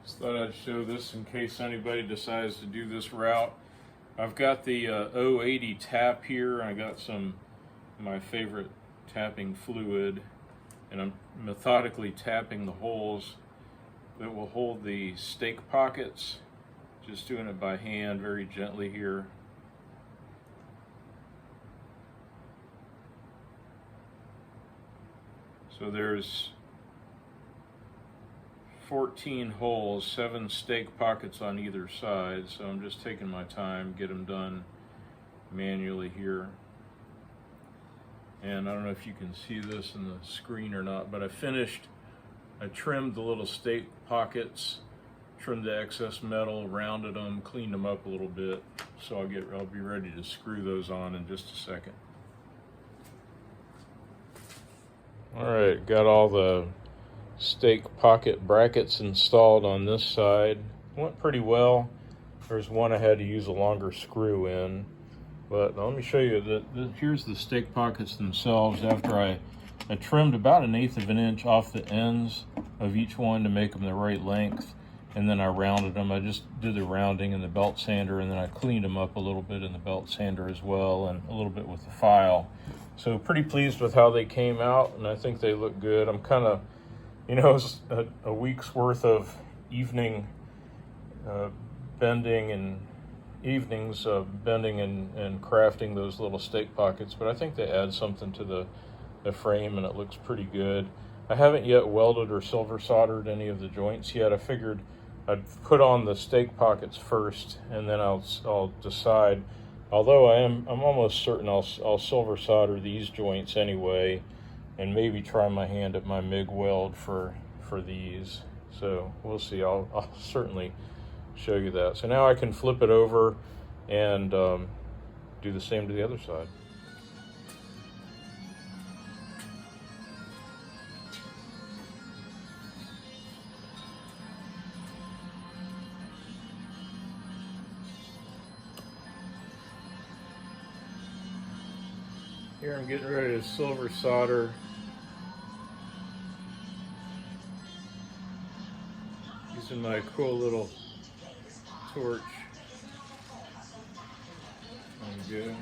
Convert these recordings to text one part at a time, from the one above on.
Just thought I'd show this in case anybody decides to do this route. I've got the 080 tap here. I got some my favorite tapping fluid, and I'm methodically tapping the holes that will hold the stake pockets. Just doing it by hand, very gently here. So there's 14 holes, 7 stake pockets on either side, so I'm just taking my time, get them done manually here. And I don't know if you can see this in the screen or not, but I trimmed the little stake pockets, trimmed the excess metal, rounded them, cleaned them up a little bit, so I'll be ready to screw those on in just a second. Alright, got all the stake pocket brackets installed on this side. Went pretty well. There's one I had to use a longer screw in, but let me show you that here's the stake pockets themselves. After I trimmed about 1/8 of an inch off the ends of each one to make them the right length, and then I rounded them. I just did the rounding in the belt sander, and then I cleaned them up a little bit in the belt sander as well, and a little bit with the file. So pretty pleased with how they came out, and I think they look good. I'm kind of, it's a week's worth of evening bending and evenings of bending and crafting those little stake pockets, but I think they add something to the frame, and it looks pretty good. I haven't yet welded or silver soldered any of the joints yet. I figured I'd put on the stake pockets first, and then I'll decide. Although I'm almost certain I'll silver solder these joints anyway, and maybe try my hand at my MIG weld for these. So we'll see. I'll certainly show you that. So now I can flip it over and do the same to the other side. Here I'm getting ready to silver solder using my cool little torch. There we go.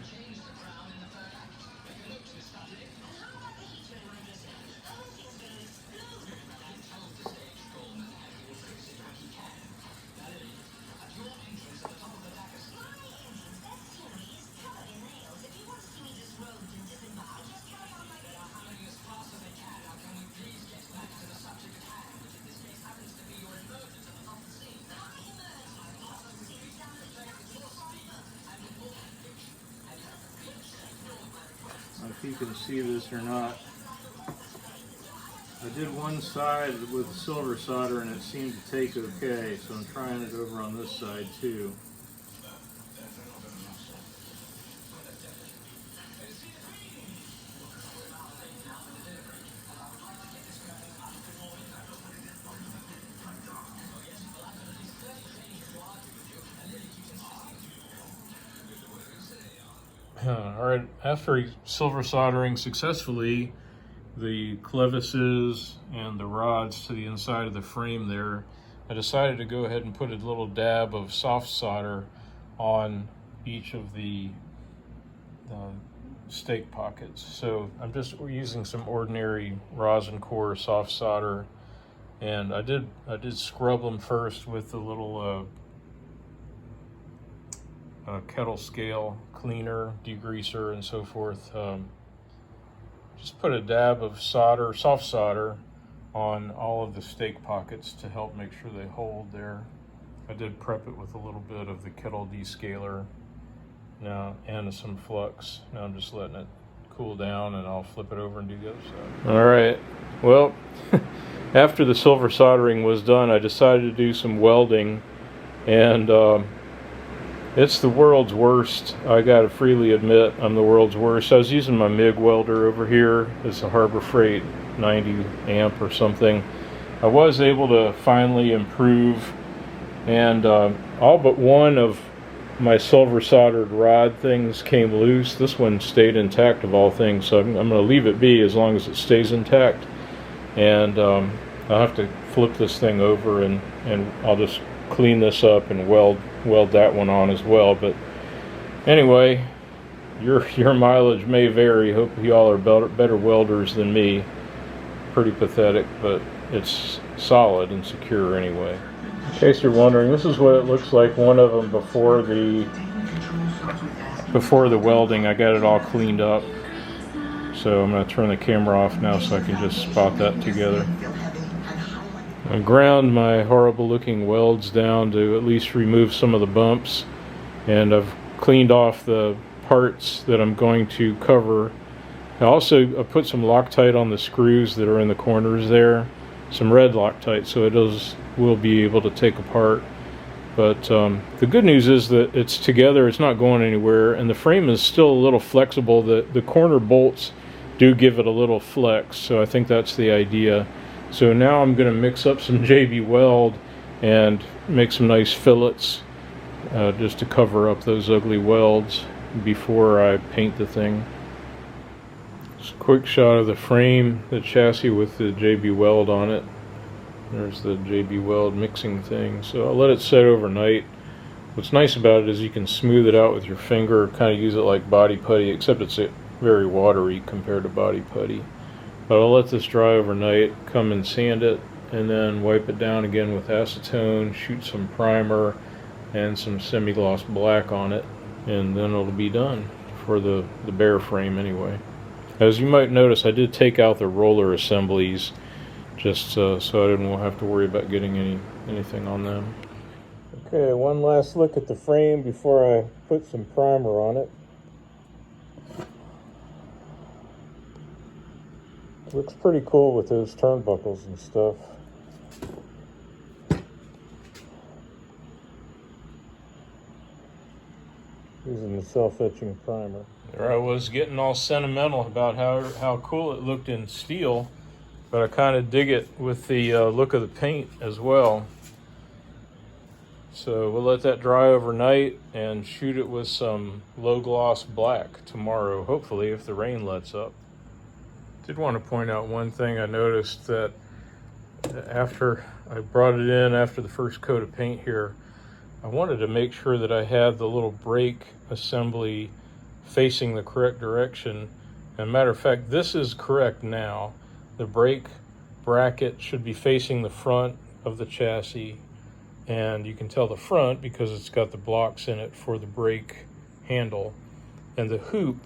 If you can see this or not, I did one side with silver solder and it seemed to take okay, so I'm trying it over on this side too. Alright, after silver soldering successfully the clevises and the rods to the inside of the frame there, I decided to go ahead and put a little dab of soft solder on each of the stake pockets. So I'm just using some ordinary rosin core soft solder, and I did scrub them first with the little kettle scale cleaner, degreaser, and so forth. Just put a dab of solder, soft solder, on all of the stake pockets to help make sure they hold there. I did prep it with a little bit of the kettle descaler now and some flux. Now I'm just letting it cool down, and I'll flip it over and do the other side. All right, well, after the silver soldering was done, I decided to do some welding, and it's the world's worst. I gotta freely admit, I'm the world's worst. I was using my MIG welder over here. It's a Harbor Freight 90 amp or something. I was able to finally improve, and all but one of my silver soldered rod things came loose. This one stayed intact of all things, so I'm gonna leave it be as long as it stays intact. And I'll have to flip this thing over, and I'll just clean this up and weld that one on as well. But anyway, your mileage may vary. Hope y'all are better welders than me. Pretty pathetic, but it's solid and secure anyway. In case you're wondering, this is what it looks like, one of them before the welding. I got it all cleaned up. So I'm going to turn the camera off now so I can just spot that together. I ground my horrible looking welds down to at least remove some of the bumps, and I've cleaned off the parts that I'm going to cover. I put some Loctite on the screws that are in the corners there, some red Loctite, so will be able to take apart. But the good news is that it's together, it's not going anywhere, and the frame is still a little flexible. The corner bolts do give it a little flex, so I think that's the idea. So now I'm going to mix up some JB Weld and make some nice fillets just to cover up those ugly welds before I paint the thing. Just a quick shot of the frame, the chassis with the JB Weld on it. There's the JB Weld mixing thing. So I'll let it set overnight. What's nice about it is you can smooth it out with your finger, kind of use it like body putty, except it's very watery compared to body putty. But I'll let this dry overnight, come and sand it, and then wipe it down again with acetone, shoot some primer and some semi-gloss black on it, and then it'll be done for the bare frame anyway. As you might notice, I did take out the roller assemblies just so I didn't have to worry about getting anything on them. Okay, one last look at the frame before I put some primer on it. Looks pretty cool with those turnbuckles and stuff. Using the self-etching primer. There I was getting all sentimental about how cool it looked in steel, but I kind of dig it with the look of the paint as well. So we'll let that dry overnight and shoot it with some low gloss black tomorrow, hopefully, if the rain lets up. Did want to point out one thing. I noticed that after I brought it in after the first coat of paint here, I wanted to make sure that I had the little brake assembly facing the correct direction. And matter of fact, this is correct now. The brake bracket should be facing the front of the chassis, and you can tell the front because it's got the blocks in it for the brake handle. And the hoop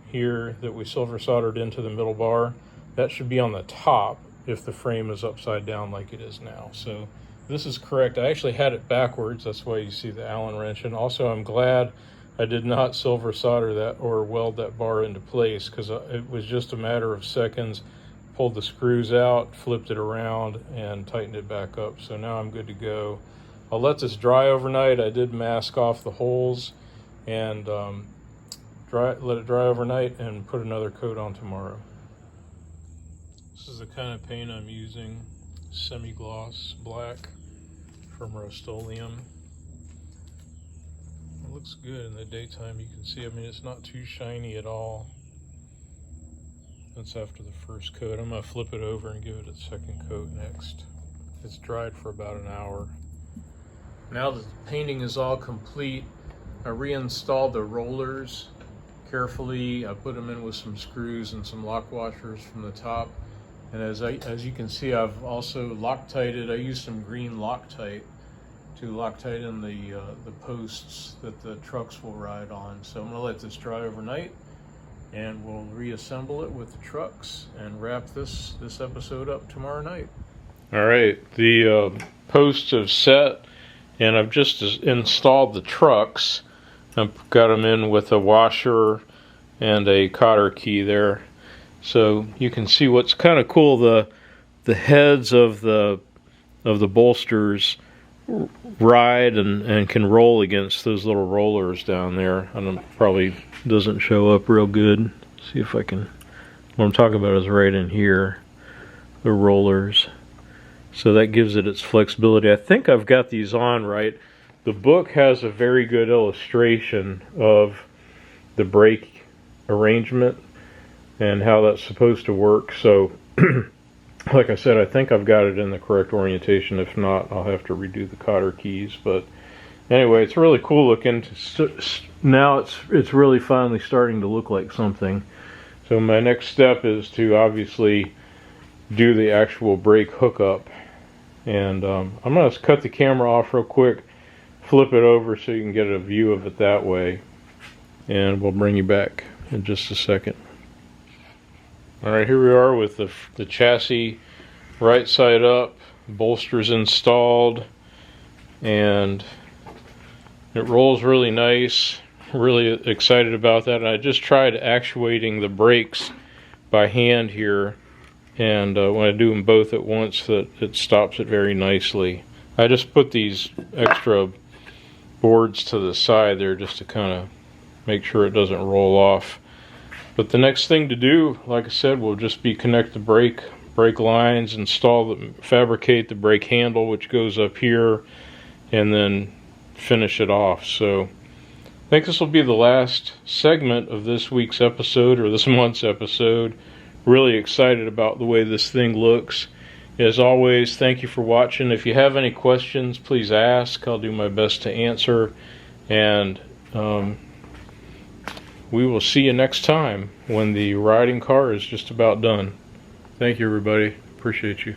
here that we silver soldered into the middle bar, that should be on the top if the frame is upside down like it is now. So this is correct. I actually had it backwards, that's why you see the Allen wrench. And also I'm glad I did not silver solder that or weld that bar into place, because it was just a matter of seconds. Pulled the screws out, flipped it around, and tightened it back up. So now I'm good to go. I'll let this dry overnight. I did mask off the holes and let it dry overnight and put another coat on tomorrow. This is the kind of paint I'm using, semi-gloss black from Rust-Oleum. It looks good in the daytime, you can see. I mean, it's not too shiny at all. That's after the first coat. I'm going to flip it over and give it a second coat next. It's dried for about an hour. Now that the painting is all complete, I reinstalled the rollers carefully. I put them in with some screws and some lock washers from the top. And as you can see, I've also Loctited. I used some green Loctite to Loctite in the posts that the trucks will ride on. So I'm going to let this dry overnight, and we'll reassemble it with the trucks and wrap this episode up tomorrow night. All right, the posts have set, and I've just installed the trucks. I've got them in with a washer and a cotter key there. So you can see what's kind of cool, the heads of the bolsters ride and can roll against those little rollers down there. I don't, probably doesn't show up real good. See if I can, what I'm talking about is right in here, the rollers. So that gives it its flexibility. I think I've got these on right. The book has a very good illustration of the brake arrangement and how that's supposed to work. So Like I said, I think I've got it in the correct orientation. If not, I'll have to redo the cotter keys. But anyway, it's really cool looking. Now it's really finally starting to look like something. So my next step is to obviously do the actual brake hookup. And I'm going to cut the camera off real quick, flip it over so you can get a view of it that way. And we'll bring you back in just a second. Alright, here we are with the chassis right side up, bolsters installed, and it rolls really nice. Really excited about that. And I just tried actuating the brakes by hand here, and when I do them both at once, it stops it very nicely. I just put these extra boards to the side there just to kind of make sure it doesn't roll off. But the next thing to do, like I said, will just be connect the brake lines, fabricate the brake handle, which goes up here, and then finish it off. So I think this will be the last segment of this week's episode, or this month's episode. Really excited about the way this thing looks. As always, thank you for watching. If you have any questions, please ask. I'll do my best to answer. And we will see you next time when the riding car is just about done. Thank you, everybody. Appreciate you.